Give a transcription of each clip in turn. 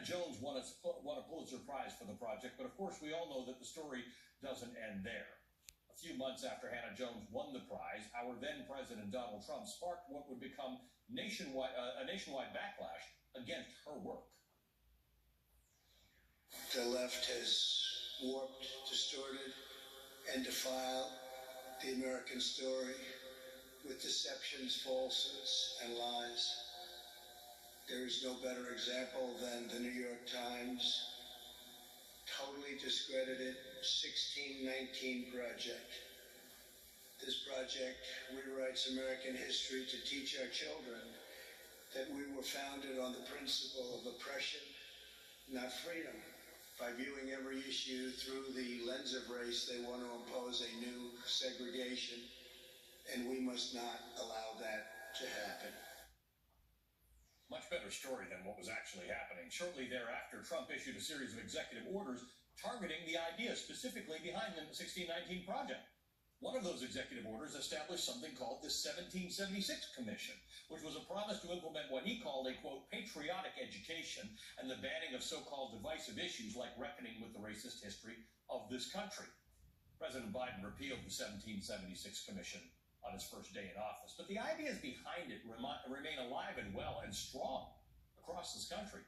Jones won a Pulitzer Prize for the project, but of course we all know that the story doesn't end there. A few months after Hannah Jones won the prize, our then President Donald Trump sparked what would become a nationwide backlash against her work. The left has warped, distorted, and defiled the American story with deceptions, falsehoods, and lies. There is no better example than the New York Times totally discredited 1619 Project. This project rewrites American history to teach our children that we were founded on the principle of oppression, not freedom. By viewing every issue through the lens of race, they want to impose a new segregation, and we must not allow that to happen. Much better story than what was actually happening. Shortly thereafter, Trump issued a series of executive orders targeting the ideas specifically behind the 1619 Project. One of those executive orders established something called the 1776 Commission, which was a promise to implement what he called a, quote, patriotic education and the banning of so-called divisive issues like reckoning with the racist history of this country. President Biden repealed the 1776 Commission on his first day in office, but the ideas behind it remain alive and well and strong across this country.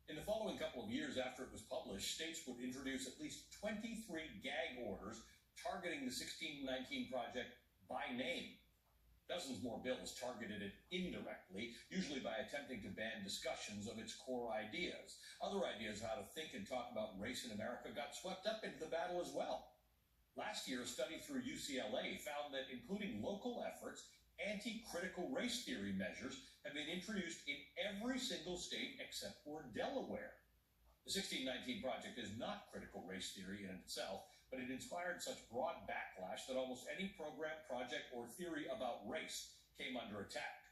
In the following couple of years after it was published, states would introduce at least 23 gag orders targeting the 1619 Project by name. Dozens more bills targeted it indirectly, usually by attempting to ban discussions of its core ideas. Other ideas how to think and talk about race in America got swept up into the battle as well. Last year, a study through UCLA found that including local efforts, anti-critical race theory measures have been introduced in every single state except for Delaware. The 1619 Project is not critical race theory in itself, but it inspired such broad backlash that almost any program, project, or theory about race came under attack.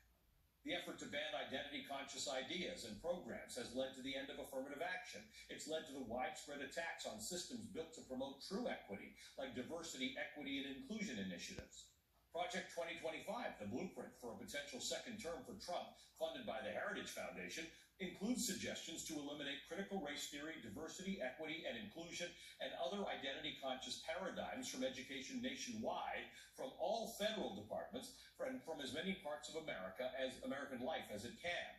The effort to ban identity-conscious ideas and programs has led to the end of affirmative action. It's led to the widespread attacks on systems built to promote true equity, like diversity, equity, and inclusion initiatives. Project 2025, the blueprint for a potential second term for Trump, funded by the Heritage Foundation, includes suggestions to eliminate critical race theory, diversity, equity, and inclusion, and other identity-conscious paradigms from education nationwide, from all federal departments, from as many parts of American life as it can.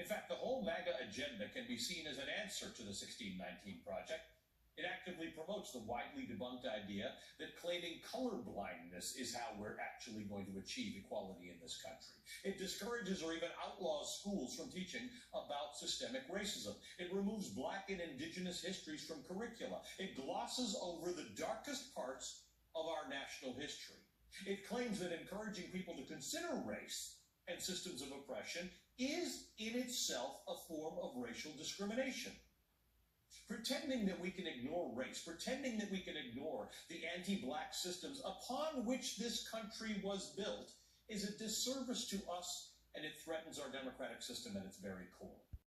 In fact, the whole MAGA agenda can be seen as an answer to the 1619 Project. It actively promotes the widely debunked idea that claiming colorblindness is how we're actually going to achieve equality in this country. It discourages or even outlaws schools from teaching about systemic racism. It removes Black and Indigenous histories from curricula. It glosses over the darkest parts of our national history. It claims that encouraging people to consider race and systems of oppression is in itself a form of racial discrimination. Pretending that we can ignore race, pretending that we can ignore the anti-Black systems upon which this country was built is a disservice to us, and it threatens our democratic system at its very core.